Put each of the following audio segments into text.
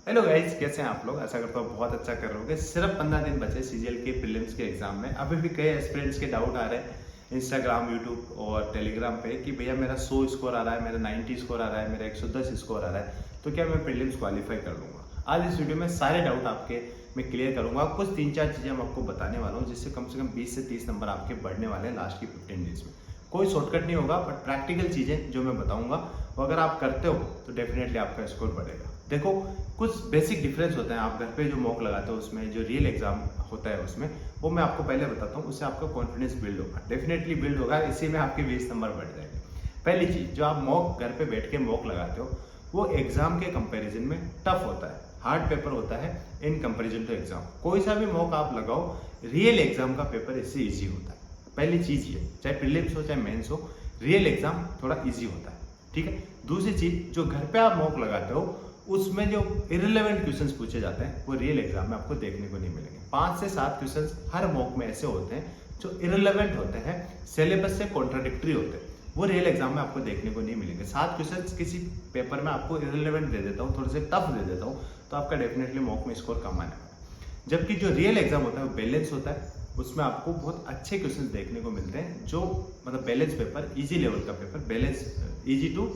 Hello guys, कैसे हैं आप लोग। ऐसा करता हूँ बहुत अच्छा कर रहे होगे। सिर्फ 15 दिन बचे सीजीएल के प्रीलिम्स के एग्जाम में। अभी भी कई एस्पिरेंट्स के डाउट आ रहे हैं इंस्टाग्राम, यूट्यूब और टेलीग्राम पे कि भैया मेरा 100 स्कोर आ रहा है, मेरा 90 स्कोर आ रहा है, मेरा 110 स्कोर आ रहा है, तो क्या मैं प्रीलिम्स क्वालिफाई कर लूंगा। आज इस वीडियो में सारे डाउट आपके मैं क्लियर करूंगा। कुछ 3-4 चीजें हम आपको बताने वाला हूँ जिससे कम से कम 20 से 30 नंबर आपके बढ़ने वाले हैं लास्ट की 15 डेज में। कोई शॉर्टकट नहीं होगा, बट प्रैक्टिकल चीजें जो मैं बताऊंगा वो अगर आप करते हो तो डेफिनेटली आपका स्कोर बढ़ेगा। देखो, कुछ बेसिक डिफरेंस होते हैं। आप घर पे जो मॉक लगाते हो उसमें जो रियल एग्जाम होता है उसमें, वो मैं आपको पहले बताता हूँ। उससे आपका कॉन्फिडेंस बिल्ड होगा, डेफिनेटली बिल्ड होगा। इसी में आपके 20 नंबर बढ़ जाएंगे। पहली चीज, जो आप मॉक घर पे बैठ के मॉक लगाते हो वो एग्जाम के कंपैरिजन में टफ होता है, हार्ड पेपर होता है इन कंपैरिजन टू एग्जाम। कोई सा भी मॉक आप लगाओ, रियल एग्जाम का पेपर इससे ईजी होता है। पहली चीज ये, चाहे प्रीलिम्स हो चाहे मेंस हो, रियल एग्जाम थोड़ा ईजी होता है, ठीक है। दूसरी चीज, जो घर पे आप मॉक लगाते हो उसमें जो इररिलेवेंट क्वेश्चंस पूछे जाते हैं वो रियल एग्जाम में आपको देखने को नहीं मिलेंगे। 5 से 7 क्वेश्चंस हर मॉक में ऐसे होते हैं जो इररिलेवेंट होते हैं, सिलेबस से कॉन्ट्राडिक्टरी होते हैं, वो रियल एग्जाम में आपको देखने को नहीं मिलेंगे। 7 क्वेश्चंस किसी पेपर में आपको इररिलेवेंट दे देता हूँ, थोड़े से टफ दे देता हूँ, तो आपका डेफिनेटली मॉक में स्कोर कम आने वाला है। जबकि जो रियल एग्जाम होता है वो बैलेंस होता है, उसमें आपको बहुत अच्छे क्वेश्चंस देखने को मिलते हैं। जो मतलब बैलेंस पेपर, इजी लेवल का paper, balance easy to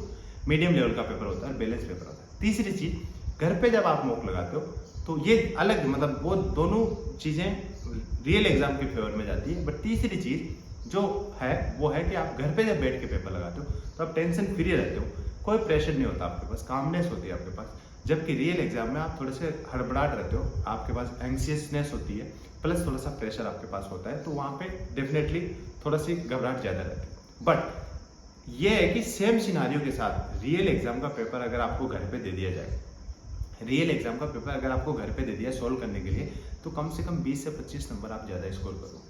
medium level का पेपर होता है, बैलेंस पेपर होता है। तीसरी चीज, घर पे जब आप मॉक लगाते हो तो ये अलग, मतलब वो दोनों चीजें रियल एग्जाम के फेवर में जाती है। बट तीसरी चीज जो है वो है कि आप घर पे जब बैठ के पेपर लगाते हो तो आप टेंशन फ्री रहते हो, कोई प्रेशर नहीं होता आपके पास, कामनेस होती है आपके पास। जबकि रियल एग्जाम में आप थोड़े से हड़बड़ाहट रहते हो, आपके पास एंग्जियसनेस होती है, प्लस थोड़ा सा प्रेशर आपके पास होता है, तो वहां पे डेफिनेटली थोड़ा सी घबराहट ज्यादा रहती है। बट ये है कि सेम सिनारियो के साथ रियल एग्जाम का पेपर अगर आपको घर पे दे दिया जाए, रियल एग्जाम का पेपर अगर आपको घर पे दे दिया सॉल्व करने के लिए, तो कम से कम 20 से 25 नंबर आप ज्यादा स्कोर करोगे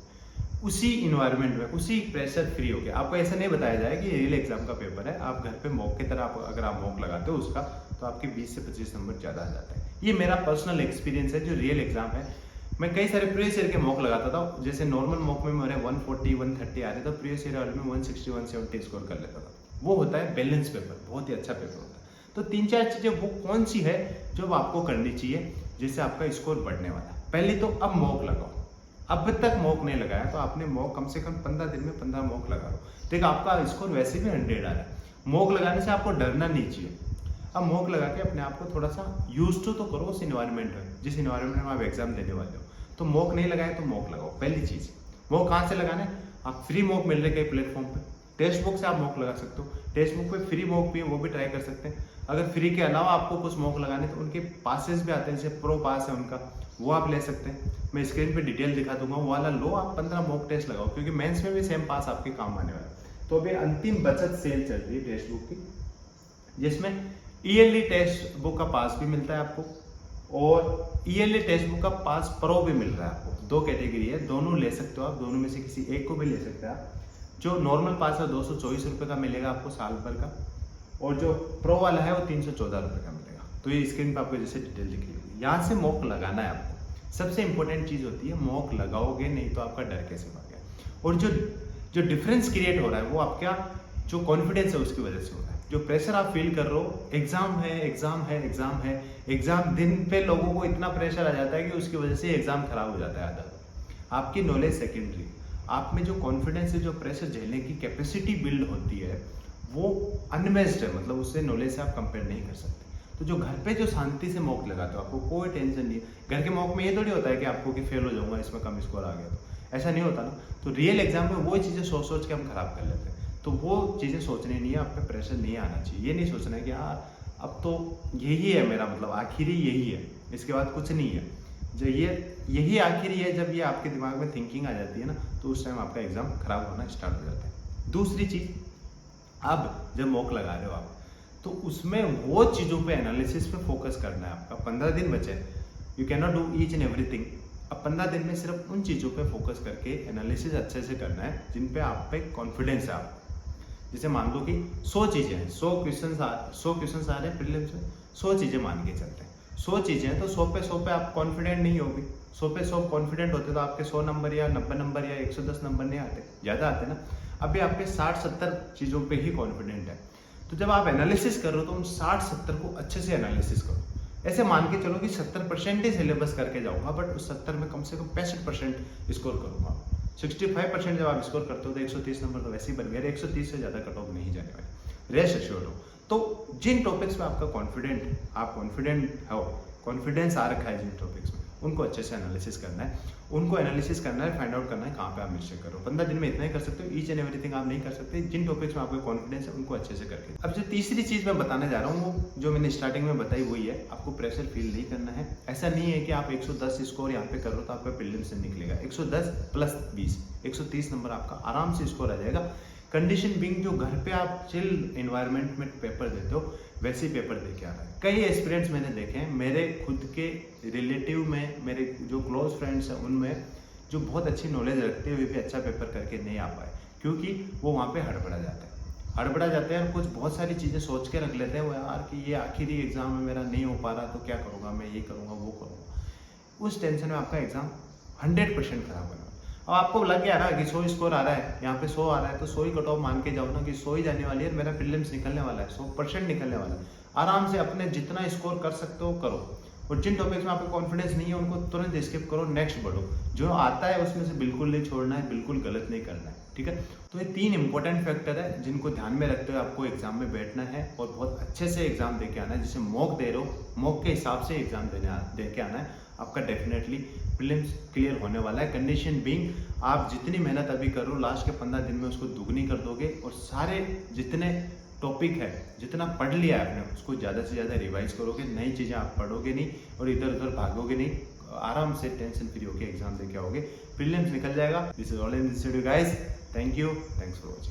उसी इन्वायरमेंट में, उसी प्रेशर फ्री होकर। आपको ऐसा नहीं बताया जाए कि रियल एग्जाम का पेपर है, आप घर पे मॉक की तरह अगर आप मॉक लगाते हो उसका, तो आपके 20 से 25 नंबर ज्यादा आ जाते हैं। ये मेरा पर्सनल एक्सपीरियंस है। जो रियल एग्जाम है, मैं कई सारे प्रीवियस ईयर के मॉक लगाता था। जैसे नॉर्मल मॉक में मेरे 140 130 आ रहे थे, प्रीवियस ईयर वाले में 160 170 स्कोर कर लेता था। वो होता है बैलेंस पेपर, बहुत ही अच्छा पेपर होता है। तो 3-4 चीजें वो कौन सी है जो आपको करनी चाहिए जिससे आपका स्कोर बढ़ने वाला है। पहले तो अब मॉक लगाओ। अब तक मॉक नहीं लगाया तो आपने मॉक कम से कम 15 दिन में 15 मॉक लगा लो। देखो, आपका स्कोर वैसे भी 100 आ रहा है। मॉक लगाने से आपको डरना नहीं चाहिए। अब मॉक लगा के अपने आप को थोड़ा सा यूज तो करो उस इन्वायरमेंट में, जिस इन्वायरमेंट में आप एग्जाम देने वाले हो। तो मॉक नहीं लगाए तो मॉक लगाओ। पहली चीज, मॉक कहाँ से लगाना है? आप फ्री मॉक मिल रहे कई प्लेटफॉर्म पे, टेक्स्ट बुक से आप मॉक लगा सकते हो। टेक्स्ट बुक पे फ्री मॉक भी है, वो भी ट्राई कर सकते हैं। अगर फ्री के अलावा आपको कुछ मॉक लगाने तो उनके पासेस भी आते हैं, जैसे प्रो पास है उनका, वो आप ले सकते हैं। मैं स्क्रीन पे डिटेल दिखा दूंगा, वो वाला लो, आप 15 मॉक टेस्ट लगाओ, क्योंकि मेंस में भी सेम पास आपके काम आने वाला है। तो अभी अंतिम बचत सेल चल रही है टेक्स्ट बुक की, जिसमें ईयरली टेक्स्ट बुक का पास भी मिलता है आपको, और ईयरली टेक्स्ट बुक का पास प्रो भी मिल रहा है आपको। 2 कैटेगरी है, दोनों ले सकते हो आप, दोनों में से किसी एक को भी ले सकते हैं आप। जो नॉर्मल पास है 224 रुपये का मिलेगा आपको साल भर का, और जो प्रो वाला है वो 314 रुपये का मिलेगा। तो ये स्क्रीन पर आपको जैसे डिटेल दिख रही होगी। यहाँ से मॉक लगाना है आपको। सबसे इंपॉर्टेंट चीज होती है मॉक लगाओगे नहीं तो आपका डर कैसे भागेगा। और जो डिफरेंस क्रिएट हो रहा है वो आपका जो कॉन्फिडेंस है उसकी वजह से हो रहा है। जो प्रेशर आप फील कर रहे हो, एग्जाम है एग्जाम है एग्जाम है, एग्जाम दिन पे लोगों को इतना प्रेशर आ जाता है कि उसकी वजह से एग्जाम खराब हो जाता है आधा। आपकी नॉलेज सेकेंडरी, आप में जो कॉन्फिडेंस है, जो प्रेशर झेलने की कैपेसिटी बिल्ड होती है, वो अनमेच्ड है। मतलब उससे नॉलेज से आप कंपेयर नहीं कर सकते। तो जो घर पे जो शांति से मॉक लगाते हो, आपको कोई टेंशन नहीं है। घर के मॉक में ये थोड़ी होता है कि आपको कि फेल हो जाऊंगा, इसमें कम स्कोर आ गया, तो ऐसा नहीं होता ना। तो रियल एग्जाम में वो चीजें सोच सोच के हम खराब कर लेते हैं। तो वो चीजें सोचनी नहीं है, आप पे प्रेशर नहीं आना चाहिए। ये नहीं सोचना है कि यार अब तो यही है मेरा, मतलब आखिरी यही है, इसके बाद कुछ नहीं है। जो यही आखिरी है, जब ये आपके दिमाग में थिंकिंग आ जाती है ना, तो उस टाइम आपका एग्जाम खराब होना स्टार्ट हो जाता है। दूसरी चीज, अब जब मॉक लगा रहे हो आप, तो उसमें वो चीजों पे एनालिसिस पे फोकस करना है आपका। 15 दिन बचे, you can not do each and everything. अब 15 दिन में सिर्फ उन चीजों पे फोकस करके एनालिसिस अच्छे से करना है जिन पे आप पे कॉन्फिडेंस है आपको। जैसे मान लो कि 100 चीजें हैं, 100 क्वेश्चन आ रहे हैं प्रीलिम्स में, 100 चीजें मान के चलते हैं। 100 चीजें हैं तो 100 पे 100 पे आप कॉन्फिडेंट नहीं होगी। 100 पे 100 कॉन्फिडेंट होते तो आपके 100 नंबर या 90 नंबर या 110 नंबर नहीं आते, ज्यादा आते ना। अभी आपके 60-70 चीजों पे ही कॉन्फिडेंट है। तो जब आप एनालिसिस कर रहे हो तो उन 60-70 को अच्छे से एनालिसिस करो। ऐसे मान के चलो कि 70% ही सिलेबस करके जाऊंगा, बट उस 70 में कम से कम 65% स्कोर करूंगा। 65% जब आप स्कोर करते हो तो 130 नंबर तो वैसे ही बन गया, 130 से ज़्यादा कट ऑफ नहीं जाने वाले, रेस्ट एश्योर्ड हो। तो जिन टॉपिक्स में आपका आप कॉन्फिडेंट हो, कॉन्फिडेंस आ रखा है जिन टॉपिक्स में, उनको अच्छे से एनालिसिस करना है, उनको एनालिसिस करना है, फाइंड आउट करना है कहाँ पे आप मिस्टेक करो। 15 दिन में इतना ही कर सकते हो, ईच एंड एवरीथिंग आप नहीं कर सकते। जिन टॉपिक्स में आपको कॉन्फिडेंस है उनको अच्छे से करके। अब जो तीसरी चीज़ मैं बताने जा रहा हूँ वो जो मैंने स्टार्टिंग में बताई वही है, आपको प्रेशर फील नहीं करना है। ऐसा नहीं है कि आप 110 स्कोर यहाँ पे कर रहे हो तो आपका प्रीलिम्स से निकलेगा। 110 प्लस 20 130 नंबर आपका आराम से स्कोर आ जाएगा। कंडीशन बिंग जो घर पे आप चिल एनवायरनमेंट में पेपर देते हो वैसे ही पेपर दे के आ रहा है। कई एक्सपीरियंस मैंने देखे हैं मेरे खुद के रिलेटिव में, मेरे जो क्लोज फ्रेंड्स हैं उनमें, जो बहुत अच्छी नॉलेज रखते हुए भी अच्छा पेपर करके नहीं आ पाए, क्योंकि वो वहाँ पे हड़बड़ा जाते हैं और कुछ बहुत सारी चीज़ें सोच के रख लेते हैं वो, यार कि ये आखिरी एग्जाम में मेरा नहीं हो पा रहा तो क्या करूँगा, मैं ये करूँगा वो करूँगा। उस टेंशन में आपका एग्जाम 100% खराब होगा। अब आपको लग गया ना कि 100 स्कोर आ रहा है, यहाँ पे 100 आ रहा है तो 100 ही कट ऑफ मान के जाओ ना कि 100 ही जाने वाली है, मेरा प्रीलिम्स निकलने वाला है, 100% निकलने वाला है। आराम से अपने जितना स्कोर कर सकते हो करो, और जिन टॉपिक्स में आपको कॉन्फिडेंस नहीं है उनको तुरंत स्किप करो, नेक्स्ट बढ़ो। जो आता है उसमें से बिल्कुल नहीं छोड़ना है, बिल्कुल गलत नहीं करना है, ठीक है। तो ये 3 इंपॉर्टेंट फैक्टर है जिनको ध्यान में रखते हुए आपको एग्जाम में बैठना है और बहुत अच्छे से एग्जाम दे के आना है। जैसे मॉक दे रहे हो, मॉक के हिसाब से एग्जाम दे के आना है, आपका डेफिनेटली प्रीलिम्स क्लियर होने वाला है। कंडीशन बीइंग आप जितनी मेहनत अभी करो लास्ट के 15 दिन में उसको दुगनी कर दोगे, और सारे जितने टॉपिक है, जितना पढ़ लिया है आपने उसको ज़्यादा से ज़्यादा रिवाइज करोगे, नई चीज़ें आप पढ़ोगे नहीं और इधर उधर भागोगे नहीं, आराम से टेंशन फ्री होकर एग्जाम दे के आओगे, प्रीलिम्स निकल जाएगा। This is all in this video guys, thank you, thanks for watching.